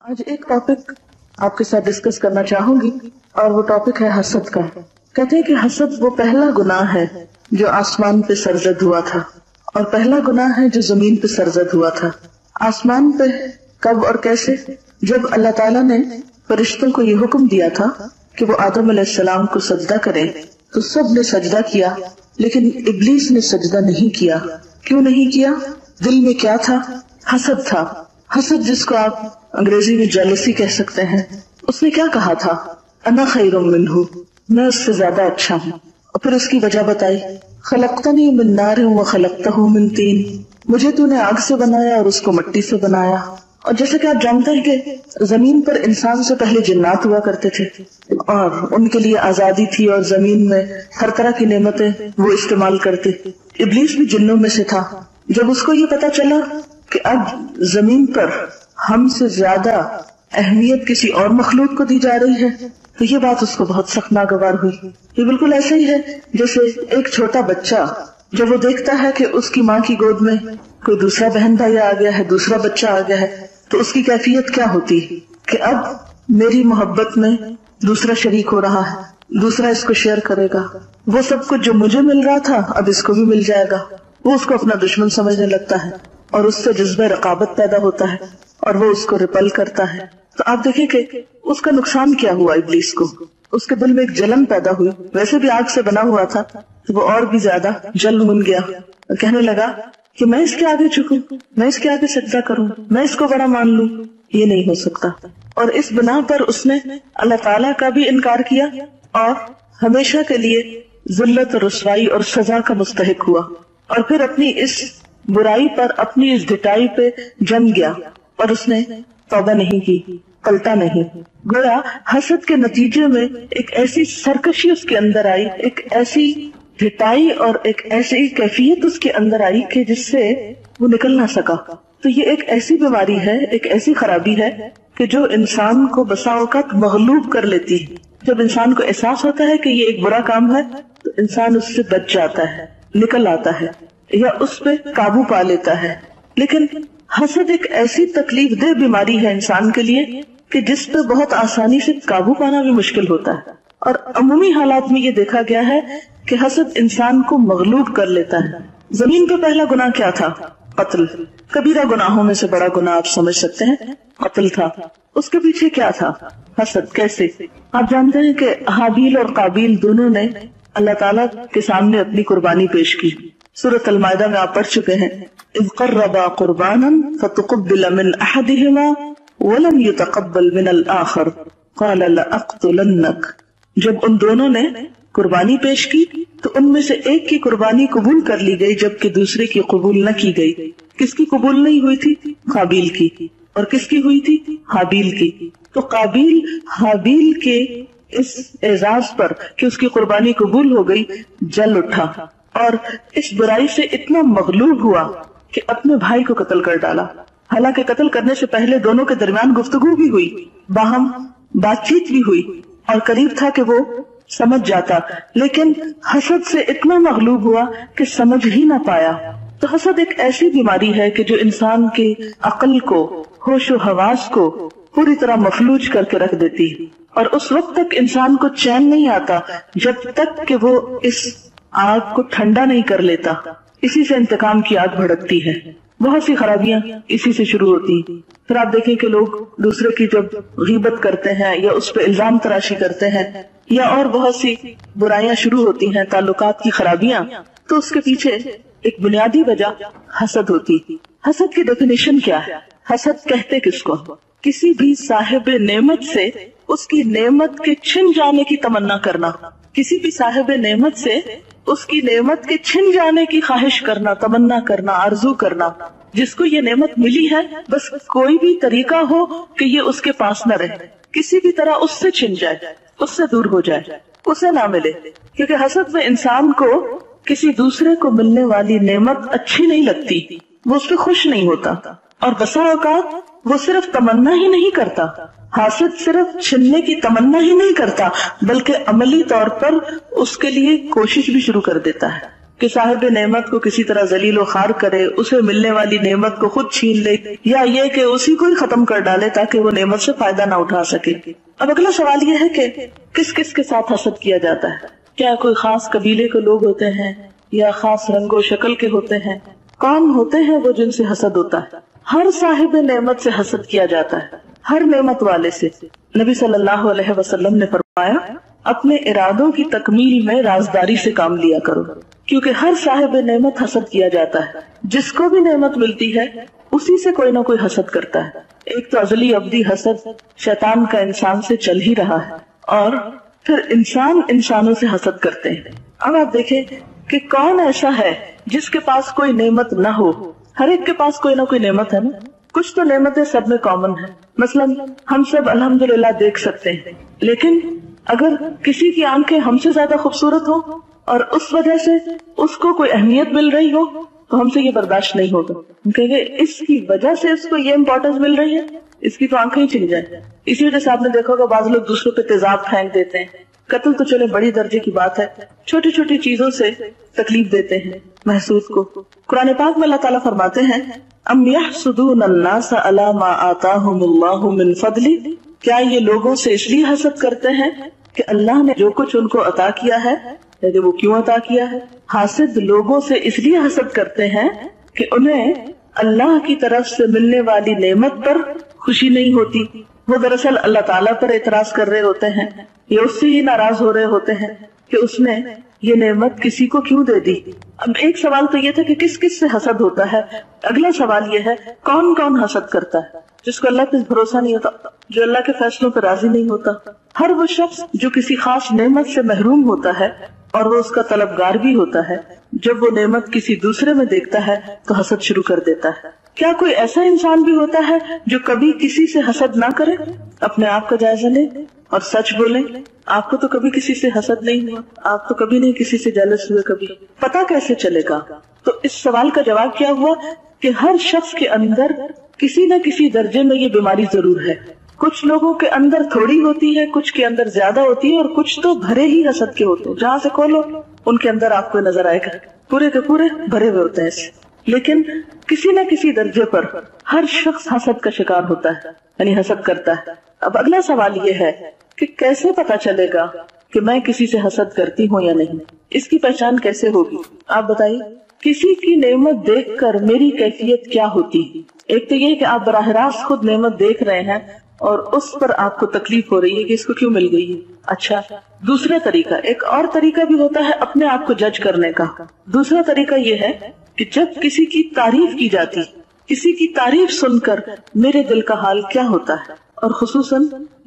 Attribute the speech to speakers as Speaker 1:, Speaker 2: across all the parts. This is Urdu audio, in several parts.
Speaker 1: آج ایک ٹاپک آپ کے ساتھ ڈسکس کرنا چاہوں گی اور وہ ٹاپک ہے حسد کا۔ کہتے ہیں کہ حسد وہ پہلا گناہ ہے جو آسمان پہ سرزد ہوا تھا اور پہلا گناہ ہے جو زمین پہ سرزد ہوا تھا۔ آسمان پہ کب اور کیسے؟ جب اللہ تعالیٰ نے فرشتوں کو یہ حکم دیا تھا کہ وہ آدم علیہ السلام کو سجدہ کریں تو سب نے سجدہ کیا، لیکن ابلیس نے سجدہ نہیں کیا۔ کیوں نہیں کیا؟ دل میں کیا تھا؟ حسد تھا۔ حسد جس کو آپ انگریزی میں جیلسی کہہ سکتے ہیں۔ اس نے کیا کہا تھا؟ انا خیر منہ، میں اس سے زیادہ اچھا ہوں۔ اور پھر اس کی وجہ بتائی، خلقتنی من نار وخلقتہ من طین، مجھے تو نے آگ سے بنایا اور اس کو مٹی سے بنایا۔ اور جیسے کہ آپ جانتے ہیں کہ زمین پر انسان سے پہلے جنات ہوا کرتے تھے اور ان کے لیے آزادی تھی اور زمین میں ہر طرح کی نعمتیں وہ استعمال کرتے۔ ابلیس بھی جنوں میں سے تھا۔ جب اس کو یہ پتا چلا کہ اب زمین پر ہم سے زیادہ اہمیت کسی اور مخلوق کو دی جا رہی ہے تو یہ بات اس کو بہت سخت ناگوار ہوئی۔ یہ بالکل ایسا ہی ہے جیسے ایک چھوٹا بچہ جب وہ دیکھتا ہے کہ اس کی ماں کی گود میں کوئی دوسرا بہن بھائی آ گیا ہے، دوسرا بچہ آ گیا ہے، تو اس کی کیفیت کیا ہوتی ہے کہ اب میری محبت میں دوسرا شریک ہو رہا ہے، دوسرا اس کو شیئر کرے گا، وہ سب کچھ جو مجھے مل رہا تھا اب اس کو بھی مل جائے گا۔ وہ اس کو اپنا دشمن سمجھنے لگتا ہے اور اس سے جذبہ رقابت پیدا ہوتا ہے اور وہ اس کو ریپل کرتا ہے۔ تو آپ دیکھیں کہ اس کا نقصان کیا ہوا ابلیس کو، اس کے دل میں ایک جلن پیدا ہوئی۔ ویسے بھی آگ سے بنا ہوا تھا تو وہ اور بھی زیادہ جل بن گیا اور کہنے لگا کہ میں اس کے آگے جھکوں، میں اس کے آگے سجدہ کروں، میں اس کو بڑا مان لوں۔ یہ نہیں ہو سکتا۔ اور اس بنا پر اس نے اللہ تعالیٰ کا بھی انکار کیا اور ہمیشہ کے لیے ذلت اور رسوائی اور سزا کا مستحق ہوا، اور پھر اپنی اس برائی پر، اپنی اس ڈٹائی پہ جم گیا اور اس نے توبہ نہیں کی، پلٹا نہیں۔ گویا حسد کے نتیجے میں ایک ایسی سرکشی اس کے اندر آئی، ایک ایسی ڈٹائی اور ایک ایسی کیفیت اس کے اندر آئی کہ جس سے وہ نکل نہ سکا۔ تو یہ ایک ایسی بیماری ہے، ایک ایسی خرابی ہے کہ جو انسان کو بسا اوقات مغلوب کر لیتی ہے۔ جب انسان کو احساس ہوتا ہے کہ یہ ایک برا کام ہے تو انسان اس سے بچ جاتا ہے، نکل آتا ہے یا اس پہ قابو پا لیتا ہے۔ لیکن حسد ایک ایسی تکلیف دہ بیماری ہے انسان کے لیے کہ جس پہ بہت آسانی سے قابو پانا بھی مشکل ہوتا ہے، اور عمومی حالات میں یہ دیکھا گیا ہے کہ حسد انسان کو مغلوب کر لیتا ہے۔ زمین پہ پہلا گناہ کیا تھا؟ قتل۔ کبیرہ گناہوں میں سے بڑا گناہ آپ سمجھ سکتے ہیں، قتل تھا۔ اس کے پیچھے کیا تھا؟ حسد۔ کیسے؟ آپ جانتے ہیں کہ حابیل اور قابیل دونوں نے اللہ تعالیٰ کے سامنے اپنی قربانی پیش کی۔ سورۃ المائدہ میں آپ پڑھ چکے ہیں، اذ قربا قربانا فتقبل من احدهما ولم يتقبل من الاخر قال لاقتلنك۔ جب ان دونوں نے قربانی پیش کی تو ان میں سے ایک کی قربانی قبول کر لی گئی جبکہ دوسرے کی قبول نہ کی گئی۔ کس کی قبول نہیں ہوئی تھی؟ قابیل کی۔ اور کس کی ہوئی تھی؟ حابیل کی۔ تو قابیل حابیل کے اس اعزاز پر کہ اس کی قربانی قبول ہو گئی جل اٹھا اور اس برائی سے اتنا مغلوب ہوا کہ اپنے بھائی کو قتل کر ڈالا۔ حالانکہ قتل کرنے سے پہلے دونوں کے درمیان گفتگو بھی ہوئی، باہم بات چیت بھی ہوئی اور قریب تھا کہ وہ سمجھ جاتا، لیکن حسد سے اتنا مغلوب ہوا کہ سمجھ ہی نہ پایا۔ تو حسد ایک ایسی بیماری ہے کہ جو انسان کے عقل کو، ہوش و حواس کو پوری طرح مفلوج کر کے رکھ دیتی، اور اس وقت تک انسان کو چین نہیں آتا جب تک کہ وہ اس آگ کو ٹھنڈا نہیں کر لیتا۔ اسی سے انتقام کی آگ بھڑکتی ہے۔ بہت سی خرابیاں اسی سے شروع ہوتی۔ پھر آپ دیکھیں کہ لوگ دوسرے کی جب غیبت کرتے ہیں یا اس پہ الزام تراشی کرتے ہیں یا اور بہت سی برائیاں شروع ہوتی ہیں، تعلقات کی خرابیاں، تو اس کے پیچھے ایک بنیادی وجہ حسد ہوتی۔ حسد کی ڈیفینیشن کیا ہے؟ حسد کہتے کس کو؟ کسی بھی صاحب نعمت سے اس کی نعمت کے چھن جانے کی تمنا کرنا، کسی بھی صاحب نعمت سے اس کی نعمت کے چھن جانے کی خواہش کرنا، تمنا کرنا، آرزو کرنا۔ جس کو یہ نعمت ملی ہے بس کوئی بھی طریقہ ہو کہ یہ اس کے پاس نہ رہے، کسی بھی طرح اس سے چھن جائے، اس سے دور ہو جائے، اسے نہ ملے۔ کیونکہ حسد میں انسان کو کسی دوسرے کو ملنے والی نعمت اچھی نہیں لگتی، وہ اس پہ خوش نہیں ہوتا، اور بسا اوقات وہ صرف تمنا ہی نہیں کرتا، حاسد صرف چھننے کی تمنا ہی نہیں کرتا بلکہ عملی طور پر اس کے لیے کوشش بھی شروع کر دیتا ہے۔ کہ صاحب نعمت کو کسی طرح ذلیل و خوار کرے، اسے ملنے والی نعمت کو خود چھین لے، یا یہ کہ اسی کو ہی ختم کر ڈالے تاکہ وہ نعمت سے فائدہ نہ اٹھا سکے۔ اب اگلا سوال یہ ہے کہ کس کس کے ساتھ حسد کیا جاتا ہے؟ کیا کوئی خاص قبیلے کے لوگ ہوتے ہیں یا خاص رنگ و شکل کے ہوتے ہیں؟ کون ہوتے ہیں وہ جن سے حسد ہوتا ہے؟ ہر صاحب نعمت سے حسد کیا جاتا ہے، ہر نعمت والے سے۔ نبی صلی اللہ علیہ وسلم نے فرمایا اپنے ارادوں کی تکمیل میں رازداری سے کام لیا کرو، کیونکہ ہر صاحب نعمت حسد کیا جاتا ہے۔ جس کو بھی نعمت ملتی ہے اسی سے کوئی نہ کوئی حسد کرتا ہے۔ ایک تو ازلی ابدی حسد شیطان کا انسان سے چل ہی رہا ہے، اور پھر انسان انسانوں سے حسد کرتے ہیں۔ اب آپ دیکھیں کہ کون ایسا ہے جس کے پاس کوئی نعمت نہ ہو؟ ہر ایک کے پاس کوئی نہ کوئی نعمت ہے نا، کچھ تو نعمتیں سب میں کامن ہیں۔ مثلا ہم سب الحمدللہ دیکھ سکتے ہیں، لیکن اگر کسی کی آنکھیں ہم سے زیادہ خوبصورت ہو اور اس وجہ سے اس کو کوئی اہمیت مل رہی ہو تو ہم سے یہ برداشت نہیں ہوگا، ہم کہیں گے اس کی وجہ سے اس کو یہ امپورٹنس مل رہی ہے، اس کی تو آنکھیں ہی چلی جائیں۔ اسی وجہ سے آپ نے دیکھا ہوگا بعض لوگ دوسروں پہ تیزاب پھینک دیتے ہیں، قتل تو چلے بڑی درجے کی بات ہے، چھوٹی چھوٹی چیزوں سے تکلیف دیتے ہیں محسوس کو۔ قرآن پاک میں اللہ تعالیٰ فرماتے ہیں ام یحسدون الناس علی ما آتاہم اللہ من فضل، کیا یہ لوگوں سے اس لیے حسد کرتے ہیں کہ اللہ نے جو کچھ ان کو عطا کیا ہے، یعنی وہ کیوں عطا کیا ہے؟ حاسد لوگوں سے اس لیے حسد کرتے ہیں کہ انہیں اللہ کی طرف سے ملنے والی نعمت پر خوشی نہیں ہوتی، وہ دراصل اللہ تعالیٰ پر اعتراض کر رہے ہوتے ہیں یا اس سے ہی ناراض ہو رہے ہوتے ہیں کہ اس نے یہ نعمت کسی کو کیوں دے دی۔ اب ایک سوال تو یہ تھا کہ کس کس سے حسد ہوتا ہے، اگلا سوال یہ ہے کون کون حسد کرتا ہے؟ جس کو اللہ پہ بھروسہ نہیں ہوتا، جو اللہ کے فیصلوں پہ راضی نہیں ہوتا، ہر وہ شخص جو کسی خاص نعمت سے محروم ہوتا ہے اور وہ اس کا طلبگار بھی ہوتا ہے، جب وہ نعمت کسی دوسرے میں دیکھتا ہے تو حسد شروع کر دیتا ہے۔ کیا کوئی ایسا انسان بھی ہوتا ہے جو کبھی کسی سے حسد نہ کرے؟ اپنے آپ کا جائزہ لیں اور سچ بولیں، آپ کو تو کبھی کسی سے حسد نہیں ہوا، آپ تو کبھی نہیں کسی سے جیلس ہوئے، کبھی پتا کیسے چلے گا؟ تو اس سوال کا جواب کیا ہوا کہ ہر شخص کے اندر کسی نہ کسی درجے میں یہ بیماری ضرور ہے۔ کچھ لوگوں کے اندر تھوڑی ہوتی ہے، کچھ کے اندر زیادہ ہوتی ہے، اور کچھ تو بھرے ہی حسد کے ہوتے ہیں، جہاں سے کھولو ان کے اندر آپ کو نظر آئے گا پورے کے پورے بھرے ہوئے ہوتے ہیں۔ لیکن کسی نہ کسی درجے پر ہر شخص حسد کا شکار ہوتا ہے، یعنی حسد کرتا ہے۔ اب اگلا سوال یہ ہے کہ کیسے پتا چلے گا کہ میں کسی سے حسد کرتی ہوں یا نہیں؟ اس کی پہچان کیسے ہوگی؟ آپ بتائیے، کسی کی نعمت دیکھ کر میری کیفیت کیا ہوتی؟ ایک تو یہ کہ آپ براہ راست خود نعمت دیکھ رہے ہیں اور اس پر آپ کو تکلیف ہو رہی ہے کہ اس کو کیوں مل گئی ہے۔ اچھا، دوسرا طریقہ، ایک اور طریقہ بھی ہوتا ہے اپنے آپ کو جج کرنے کا۔ دوسرا طریقہ یہ ہے کہ جب کسی کی تعریف کی جاتی، کسی کی تعریف سن کر میرے دل کا حال کیا ہوتا ہے، اور خصوصاً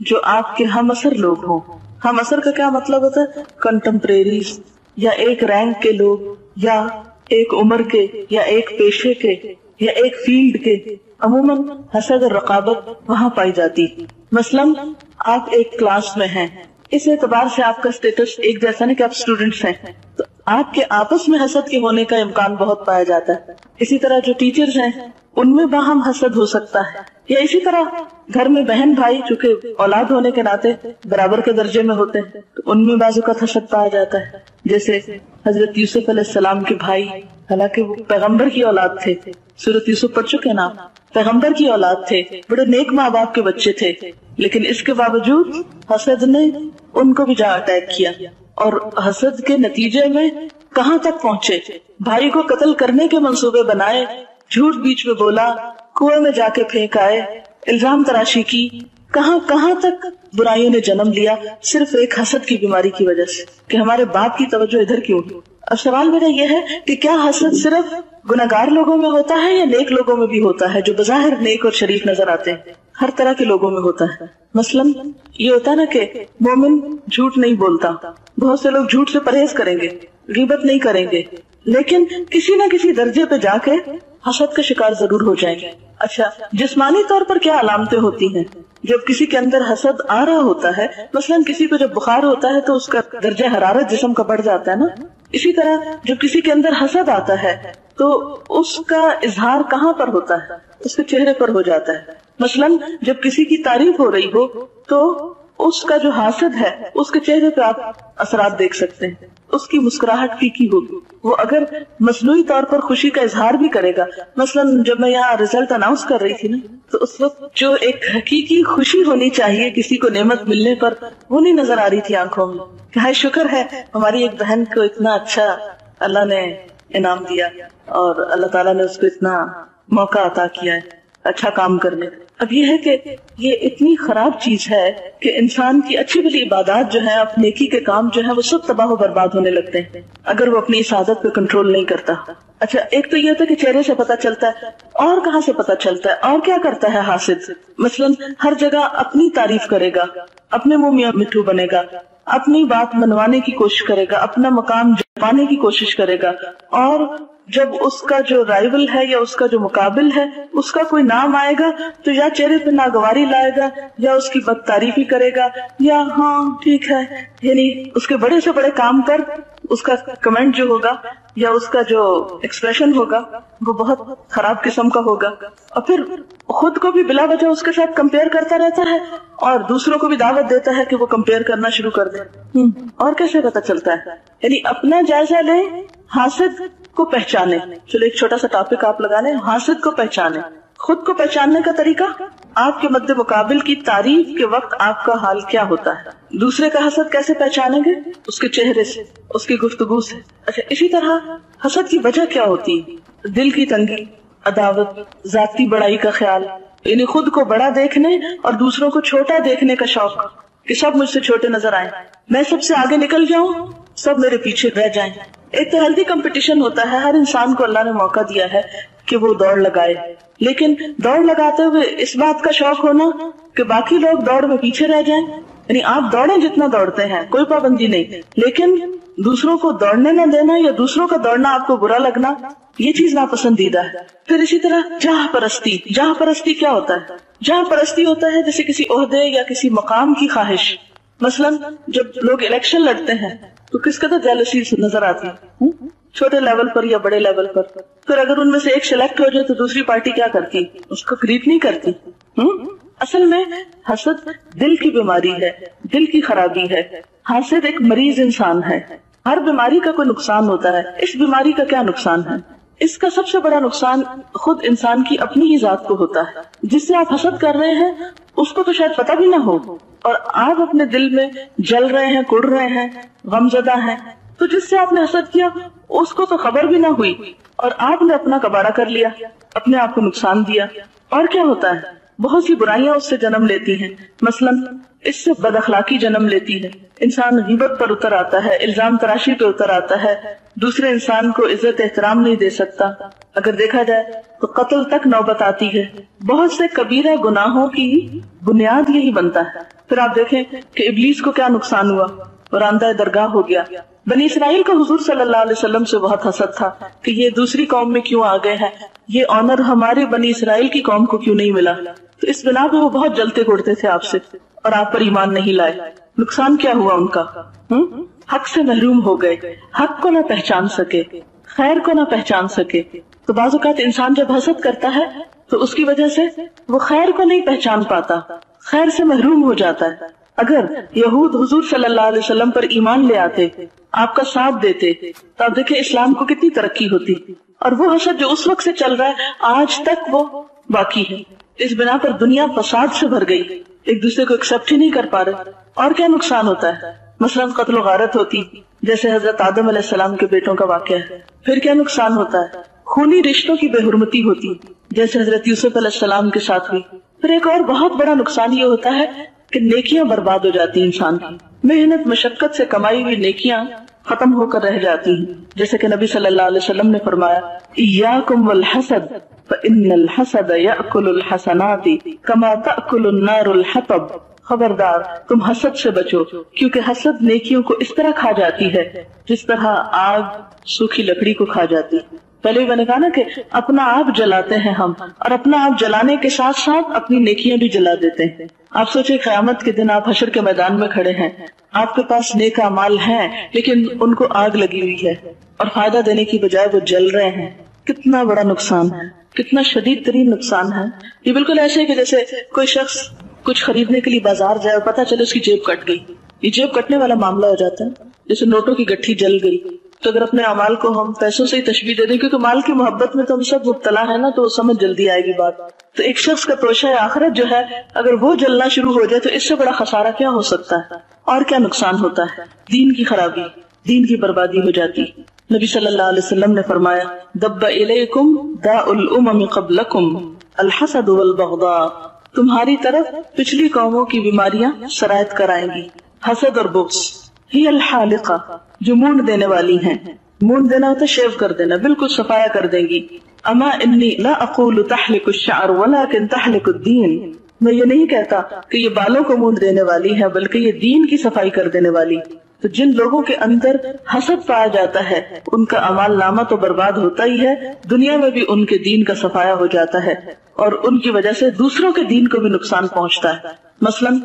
Speaker 1: جو آپ کے ہم اثر لوگ ہوں۔ ہم اثر کا کیا مطلب ہوتا ہے؟ کنٹمپریریز، یا ایک رینک کے لوگ، یا ایک عمر کے، یا ایک پیشے کے، یا ایک فیلڈ کے۔ عموماً حسد اور رقابت وہاں پائی جاتی۔ مثلاً آپ ایک کلاس میں ہیں، اس اعتبار سے آپ کا اسٹیٹس ایک جیسا نہیں کہ آپ اسٹوڈنٹس ہیں، تو آپ کے آپس میں حسد کے ہونے کا امکان بہت پایا جاتا ہے۔ اسی طرح جو ٹیچرز ہیں ان میں باہم حسد ہو سکتا ہے، یا اسی طرح گھر میں بہن بھائی چونکہ اولاد ہونے کے ناطے برابر کے درجے میں ہوتے ہیں تو ان میں بعض اوقات حسد پایا جاتا ہے۔ جیسے حضرت یوسف علیہ السلام کے بھائی، حالانکہ وہ پیغمبر کی اولاد تھے، سورۃ یوسف پڑھ چکے نا، پیغمبر کی اولاد تھے، بڑے نیک ماں باپ کے بچے تھے، لیکن اس کے باوجود حسد نے ان کو بھی جا اٹیک کیا، اور حسد کے نتیجے میں کہاں تک پہنچے؟ بھائی کو قتل کرنے کے منصوبے بنائے، جھوٹ بیچ میں بولا، کنویں میں جا کے پھینک آئے، الزام تراشی کی، کہاں تک برائیوں نے جنم لیا، صرف ایک حسد کی بیماری کی وجہ سے کہ ہمارے باپ کی توجہ ادھر کیوں ہے۔ اب سوال میرا یہ ہے کہ کیا حسد صرف گناہگار لوگوں میں ہوتا ہے یا نیک لوگوں میں بھی ہوتا ہے جو بظاہر نیک اور شریف نظر آتے ہیں؟ ہر طرح کے لوگوں میں ہوتا ہے۔ مثلاً یہ ہوتا ہے نا کہ مومن جھوٹ نہیں بولتا، بہت سے لوگ جھوٹ سے پرہیز کریں گے، غیبت نہیں کریں گے، لیکن کسی نہ کسی درجے پہ جا کے حسد کا شکار ضرور ہو جائیں گے۔ اچھا، جسمانی طور پر کیا علامتیں ہوتی ہیں جب کسی کے اندر حسد آ رہا ہوتا ہے؟ مثلاً کسی کو جب بخار ہوتا ہے تو اس کا درجہ حرارت جسم کا بڑھ جاتا ہے نا، اسی طرح جب کسی کے اندر حسد آتا ہے تو اس کا اظہار کہاں پر ہوتا ہے؟ اس کے چہرے پر ہو جاتا ہے۔ مثلاً جب کسی کی تعریف ہو رہی ہو تو اس کا جو حاسد ہے اس کے چہرے پہ آپ اثرات دیکھ سکتے ہیں، اس کی مسکراہٹ پھیکی ہوگی، وہ اگر مصنوعی طور پر خوشی کا اظہار بھی کرے گا. مثلاً جب میں یہاں رزلٹ اناؤنس کر رہی تھی نا، تو اس وقت جو ایک حقیقی خوشی ہونی چاہیے کسی کو نعمت ملنے پر، وہ نہیں نظر آ رہی تھی آنکھوں میں کہ ہائے شکر ہے ہماری ایک بہن کو اتنا اچھا اللہ نے انعام دیا اور اللہ تعالیٰ نے اس کو اتنا موقع عطا کیا ہے اچھا کام کرنے. اب یہ ہے کہ یہ اتنی خراب چیز ہے کہ انسان کی اچھی بھلی عبادات جو ہے، اپنے نیکی کے کام جو ہے، وہ سب تباہ و برباد ہونے لگتے ہیں اگر وہ اپنی اس عادت پہ کنٹرول نہیں کرتا. اچھا، ایک تو یہ ہوتا ہے کہ چہرے سے پتہ چلتا ہے، اور کہاں سے پتہ چلتا ہے، اور کیا کرتا ہے حاسد؟ مثلاً ہر جگہ اپنی تعریف کرے گا، اپنے منہ میں مٹھو بنے گا، اپنی بات منوانے کی کوشش کرے گا، اپنا مقام جمانے کی کوشش کرے گا، اور جب اس کا جو رائیول ہے یا اس کا جو مقابل ہے اس کا کوئی نام آئے گا تو یا چہرے پہ ناگواری لائے گا یا اس کی بد تعریفی کرے گا یا ہاں ٹھیک ہے، یعنی اس کے بڑے سے بڑے کام کر اس کا کمنٹ جو ہوگا یا اس کا جو ایکسپریشن ہوگا وہ بہت خراب قسم کا ہوگا. اور پھر خود کو بھی بلا وجہ اس کے ساتھ کمپیئر کرتا رہتا ہے اور دوسروں کو بھی دعوت دیتا ہے کہ وہ کمپیئر کرنا شروع کر دیں. اور کیسے پتہ چلتا ہے؟ یعنی اپنا جائزہ لیں، حاسد کو پہچانے. چلو ایک چھوٹا سا ٹاپک آپ لگا لیں، حاسد کو پہچانے. خود کو پہچاننے کا طریقہ، آپ کے مد مقابل کی تعریف کے وقت آپ کا حال کیا ہوتا ہے. دوسرے کا حسد کیسے پہچانیں گے؟ اس کے چہرے سے، اس کی گفتگو سے. اچھا، اسی طرح حسد کی وجہ کیا ہوتی ہے؟ دل کی تنگی، عداوت، ذاتی بڑائی کا خیال، یعنی خود کو بڑا دیکھنے اور دوسروں کو چھوٹا دیکھنے کا شوق کہ سب مجھ سے چھوٹے نظر آئیں، میں سب سے آگے نکل جاؤں، سب میرے پیچھے رہ جائیں. ایک تو ہیلتھی کمپٹیشن ہوتا ہے، ہر انسان کو اللہ نے موقع دیا ہے کہ وہ دوڑ لگائے، لیکن دوڑ لگاتے ہوئے اس بات کا شوق ہونا کہ باقی لوگ دوڑ میں پیچھے رہ جائیں. یعنی آپ دوڑیں جتنا دوڑتے ہیں، کوئی پابندی نہیں، لیکن دوسروں کو دوڑنے نہ دینا یا دوسروں کا دوڑنا آپ کو برا لگنا، یہ چیز ناپسندیدہ ہے. پھر اسی طرح جاہ پرستی. جاہ پرستی کیا ہوتا ہے؟ جاہ پرستی ہوتا ہے جیسے کسی عہدے یا کسی مقام کی خواہش. مثلاً جب لوگ الیکشن لڑتے ہیں تو کس قدر جیلسی نظر آتی ہے، چھوٹے لیول پر یا بڑے لیول پر. پھر اگر ان میں سے ایک سلیکٹ ہو جائے تو دوسری پارٹی کیا کرتی؟ اس کو قریب نہیں کرتی. اصل میں حسد دل کی بیماری ہے، دل کی خرابی ہے. حاسد ایک مریض انسان ہے. ہر بیماری کا کوئی نقصان ہوتا ہے. اس بیماری کا کیا نقصان ہے؟ اس کا سب سے بڑا نقصان خود انسان کی اپنی ہی ذات کو ہوتا ہے. جس سے آپ حسد کر رہے ہیں اس کو تو شاید پتہ بھی نہ ہو، اور آپ اپنے دل میں جل رہے ہیں، کڑ رہے ہیں، غمزدہ ہیں. تو جس سے آپ نے حسد کیا اس کو تو خبر بھی نہ ہوئی اور آپ نے اپنا کباڑہ کر لیا، اپنے آپ کو نقصان دیا. اور کیا ہوتا ہے؟ بہت سی برائیاں اس سے جنم لیتی ہیں. مثلاً اس سے بد اخلاقی جنم لیتی ہے. انسان غیبت پر اتر آتا ہے، الزام تراشی پہ اتر آتا ہے، دوسرے انسان کو عزت احترام نہیں دے سکتا. اگر دیکھا جائے تو قتل تک نوبت آتی ہے. بہت سے کبیرہ گناہوں کی بنیاد یہی بنتا ہے. پھر آپ دیکھیں کہ ابلیس کو کیا نقصان ہوا، راندہ درگاہ ہو گیا. بنی اسرائیل کا حضور صلی اللہ علیہ وسلم سے بہت حسد تھا کہ یہ دوسری قوم میں کیوں آ گئے ہیں، یہ آنر ہمارے بنی اسرائیل کی قوم کو کیوں نہیں ملا. تو اس بنا پہ وہ بہت جلتے گھڑتے تھے آپ سے اور آپ پر ایمان نہیں لائے. نقصان کیا ہوا ان کا؟ حق سے محروم ہو گئے، حق کو نہ پہچان سکے، خیر کو نہ پہچان سکے. تو بعض اوقات انسان جب حسد کرتا ہے تو اس کی وجہ سے وہ خیر کو نہیں پہچان پاتا، خیر سے محروم ہو جاتا ہے. اگر یہود حضور صلی اللہ علیہ وسلم پر ایمان لے آتے، آپ کا ساتھ دیتے، تو آپ دیکھیں اسلام کو کتنی ترقی ہوتی. اور وہ حسد جو اس وقت سے چل رہا ہے آج تک وہ باقی ہے. اس بنا پر دنیا فساد سے بھر گئی، ایک دوسرے کو ایکسپٹ ہی نہیں کر پا رہے. اور کیا نقصان ہوتا ہے؟ مثلا قتل و غارت ہوتی، جیسے حضرت آدم علیہ السلام کے بیٹوں کا واقعہ ہے. پھر کیا نقصان ہوتا ہے؟ خونی رشتوں کی بے حرمتی ہوتی، جیسے حضرت یوسف علیہ السلام کے ساتھ ہوئی. پھر ایک اور بہت بڑا نقصان یہ ہوتا ہے کہ نیکیاں برباد ہو جاتی. انسان کی محنت مشقت سے کمائی ہوئی نیکیاں ختم ہو کر رہ جاتی ہیں. جیسے کہ نبی صلی اللہ علیہ وسلم نے فرمایا، ایاکم والحسد فإن الحسد یأکل الحسنات کما تأکل النار الحطب. خبردار تم حسد سے بچو، کیونکہ حسد نیکیوں کو اس طرح کھا جاتی ہے جس طرح آگ سوکھی لکڑی کو کھا جاتی. پہلے میں نے کہا نا کہ اپنا آپ جلاتے ہیں ہم، اور اپنا آپ جلانے کے ساتھ ساتھ اپنی نیکیاں بھی جلا دیتے ہیں. آپ سوچیں قیامت کے دن آپ حشر کے میدان میں کھڑے ہیں، آپ کے پاس نیک اعمال ہیں لیکن ان کو آگ لگی ہوئی ہے اور فائدہ دینے کی بجائے وہ جل رہے ہیں. کتنا بڑا نقصان ہے، کتنا شدید ترین نقصان ہے. یہ بالکل ایسے کہ جیسے کوئی شخص کچھ خریدنے کے لیے بازار جائے اور پتا چلے اس کی جیب کٹ گئی. یہ جیب کٹنے والا معاملہ ہو جاتا ہے. جیسے نوٹوں کی گٹھی جل گئی. تو اگر اپنے اعمال کو ہم پیسوں سے ہی تشبیہ دے دیں, کیونکہ مال کی محبت میں تو ہم سب مبتلا ہے نا, تو وہ سمجھ جلدی آئے گی بات. تو ایک شخص کا توشہ آخرت جو ہے اگر وہ جلنا شروع ہو جائے تو اس سے بڑا خسارہ کیا ہو سکتا ہے, اور کیا نقصان ہوتا ہے. دین کی خرابی, دین کی بربادی ہو جاتی. نبی صلی اللہ علیہ وسلم نے فرمایا, دب الیکم داء الامم قبلکم الحسد والبغضاء, تمہاری طرف پچھلی قوموں کی بیماریاں سرایت کرائیں گی, حسد اور بغض. ہی الحالقہ, جو مونڈ دینے والی ہیں. مونڈ دینا ہوتا ہے شیو کر دینا, بالکل صفایا کر دیں گی. اما انی لا اقول تحلق الشعر ولكن تحلق الدین, میں یہ نہیں کہتا کہ یہ بالوں کو مونڈ دینے والی ہے, بلکہ یہ دین کی صفائی کر دینے والی. تو جن لوگوں کے اندر حسد پایا جاتا ہے ان کا اعمال نامہ تو برباد ہوتا ہی ہے, دنیا میں بھی ان کے دین کا صفایا ہو جاتا ہے, اور ان کی وجہ سے دوسروں کے دین کو بھی نقصان پہنچتا ہے. مثلاً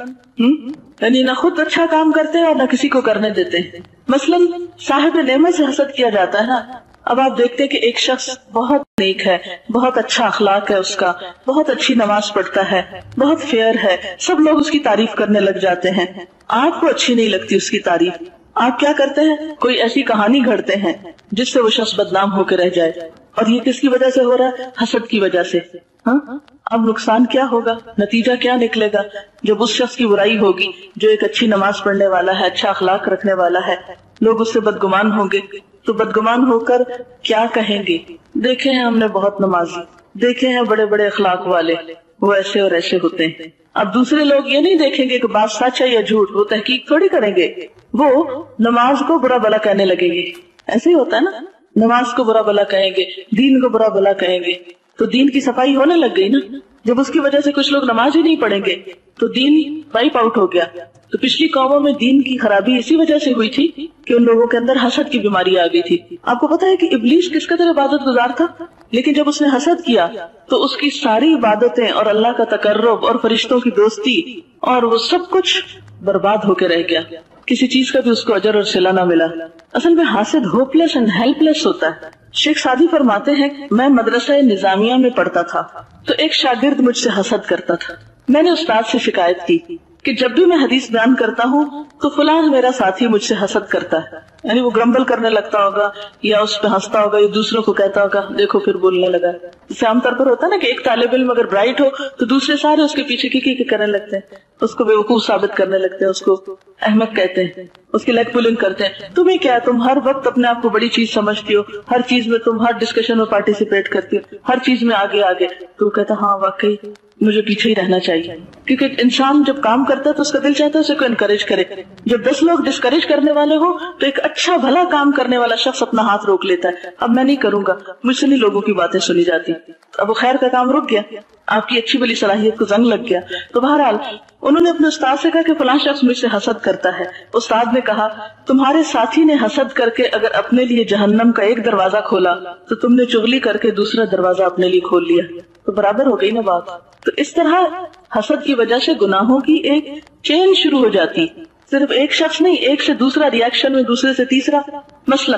Speaker 1: یعنی نہ خود اچھا کام کرتے ہیں اور نہ کسی کو کرنے دیتے ہیں. مثلاً صاحب نعمت سے حسد کیا جاتا ہے نا. اب آپ دیکھتے ہیں کہ ایک شخص بہت نیک ہے, بہت اچھا اخلاق ہے اس کا, بہت اچھی نماز پڑھتا ہے, بہت فیئر ہے, سب لوگ اس کی تعریف کرنے لگ جاتے ہیں. آپ کو اچھی نہیں لگتی اس کی تعریف, آپ کیا کرتے ہیں, کوئی ایسی کہانی گھڑتے ہیں جس سے وہ شخص بدنام ہو کے رہ جائے. اور یہ کس کی وجہ سے ہو رہا ہے, حسد کی وجہ سے. اب نقصان کیا ہوگا, نتیجہ کیا نکلے گا جب اس شخص کی برائی ہوگی جو ایک اچھی نماز پڑھنے والا ہے, اچھا اخلاق رکھنے والا ہے. لوگ اس سے بدگمان ہوں گے تو بدگمان ہو کر کیا کہیں گے, دیکھے ہیں ہم نے بہت نمازی, دیکھے ہیں بڑے بڑے اخلاق والے, وہ ایسے اور ایسے ہوتے ہیں. اب دوسرے لوگ یہ نہیں دیکھیں گے کہ بات سچ ہے یا جھوٹ, وہ تحقیق تھوڑی کریں گے, وہ نماز کو برا بلا کہنے لگیں گے. ایسے ہی ہوتا ہے نا, نماز کو برا بلا کہیں گے, دین کو برا بلا کہیں گے, تو دین کی صفائی ہونے لگ گئی نا. جب اس کی وجہ سے کچھ لوگ نماز ہی نہیں پڑھیں گے تو دین وائپ آؤٹ ہو گیا. تو پچھلی قوموں میں دین کی خرابی اسی وجہ سے ہوئی تھی کہ ان لوگوں کے اندر حسد کی بیماری آ گئی تھی. آپ کو پتا ہے کہ ابلیس کس قدر عبادت گزار تھا, لیکن جب اس نے حسد کیا تو اس کی ساری عبادتیں اور اللہ کا تقرب اور فرشتوں کی دوستی اور وہ سب کچھ برباد ہو کے رہ گیا. کسی چیز کا بھی اس کو اجر اور صلہ نہ ملا. اصل میں حاسد ہوپلیس اینڈ ہیلپ لیس ہوتا ہے. شیخ سعدی فرماتے ہیں, میں مدرسہ نظامیہ میں پڑھتا تھا تو ایک شاگرد مجھ سے حسد کرتا تھا. میں نے استاد سے شکایت کی کہ جب بھی میں حدیث بیان کرتا ہوں تو فلاں میرا ساتھی مجھ سے حسد کرتا ہے. یعنی وہ گرمبل کرنے لگتا ہوگا یا اس پہ ہنستا ہوگا یا دوسروں کو کہتا ہوگا دیکھو پھر بولنے لگا. جیسے عام طور پر ہوتا ہے نا کہ ایک طالب علم اگر برائٹ ہو تو دوسرے سارے اس کے پیچھے کی کرنے لگتے ہیں, اس کو بیوقوف ثابت کرنے لگتے ہیں, اس کو احمق کہتے ہیں, اس کی لیگ پولنگ کرتے ہیں. تمہیں کیا, تم ہر وقت اپنے آپ کو بڑی چیز سمجھتی ہو, ہر چیز میں تم ہر ڈسکشن میں پارٹیسپیٹ کرتی ہو, ہر چیز میں آگے آگے. تو کہتا ہاں واقعی مجھے پیچھے ہی رہنا چاہیے, کیونکہ انسان جب کام کرتا ہے تو اس کا دل چاہتا ہے اسے کو انکریج کرے. جب 10 لوگ ڈسکریج کرنے والے ہو تو ایک اچھا بھلا کام کرنے والا شخص اپنا ہاتھ روک لیتا ہے, اب میں نہیں کروں گا, مجھ سے نہیں لوگوں کی باتیں سنی جاتی. اب وہ خیر کا کام رک گیا, آپ کی اچھی بلی صلاحیت کو زنگ لگ گیا. تو بہرحال انہوں نے اپنے استاد سے کہا کہ فلاں شخص مجھ سے حسد کرتا ہے. استاد نے کہا تمہارے ساتھی نے حسد کر کے اگر اپنے لیے جہنم کا ایک دروازہ کھولا تو تم نے چغلی کر کے دوسرا دروازہ اپنے لیے کھول لیا, تو برابر ہو گئی نا بات. تو اس طرح حسد کی وجہ سے گناہوں کی ایک چین شروع ہو جاتی, صرف ایک شخص نہیں, ایک سے دوسرا ریاکشن میں دوسرے سے تیسرا. مثلا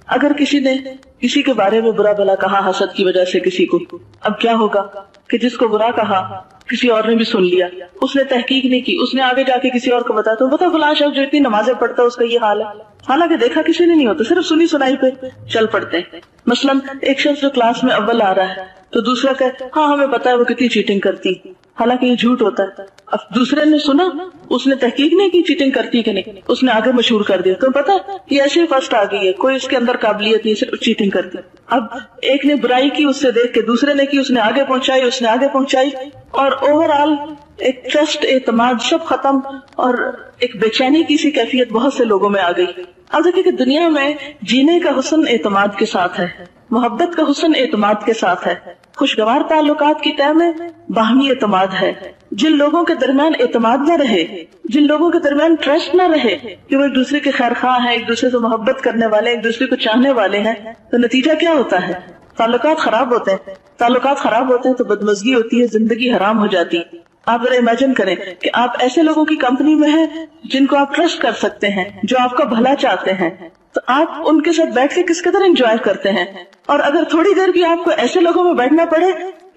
Speaker 1: اگر کسی نے کسی کے بارے میں برا بھلا کہا حسد کی وجہ سے کسی کو, اب کیا ہوگا کہ جس کو برا کہا کسی اور نے بھی سن لیا, اس نے تحقیق نہیں کی, اس نے آگے جا کے کسی اور کو بتایا تو بتا فلاں شخص جو اتنی نمازیں پڑھتا ہے اس کا یہ حال ہے, حالانکہ دیکھا کسی نے نہیں ہوتا, صرف سنی سنائی پہ چل پڑتے ہیں. مثلا ایک شخص جو کلاس میں اول آ رہا ہے تو دوسرا کہے ہاں ہمیں پتا ہے وہ کتنی چیٹنگ کرتی, حالانکہ یہ جھوٹ ہوتا ہے. اب دوسرے نے سنا, اس نے تحقیق نہیں کی چیٹنگ کرتی کہ نہیں, اس نے آگے مشہور کر دیا, تو پتا یہ ایسے ہی فرسٹ آ گئی ہے, کوئی اس کے اندر قابلیت نہیں, صرف چیٹنگ کرتی. اب ایک نے برائی کی, اس سے دیکھ کے دوسرے نے کی, اس نے آگے پہنچائی, اس نے آگے پہنچائی, اور اوور آل ایک ٹرسٹ, اعتماد سب ختم, اور ایک بے چینی کی سی کیفیت بہت سے لوگوں میں آ گئی. اب دیکھیں کہ دنیا میں جینے کا حسن اعتماد کے ساتھ ہے, محبت کا حسن اعتماد کے ساتھ ہے, خوشگوار تعلقات کی طے میں باہمی اعتماد ہے. جن لوگوں کے درمیان اعتماد نہ رہے, جن لوگوں کے درمیان ٹرسٹ نہ رہے کہ وہ ایک دوسرے کے خیر خواہ ہیں, ایک دوسرے سے محبت کرنے والے, ایک دوسرے کو چاہنے والے ہیں, تو نتیجہ کیا ہوتا ہے, تعلقات خراب ہوتے ہیں. تعلقات خراب ہوتے ہیں تو بدمزگی ہوتی ہے, زندگی حرام ہو جاتی. آپ ذرا امیجن کریں کہ آپ ایسے لوگوں کی کمپنی میں ہیں جن کو آپ ٹرسٹ کر سکتے ہیں, جو آپ کا بھلا چاہتے ہیں, تو آپ ان کے ساتھ بیٹھ کے کس قدر انجوائے کرتے ہیں. اور اگر تھوڑی دیر بھی آپ کو ایسے لوگوں میں بیٹھنا پڑے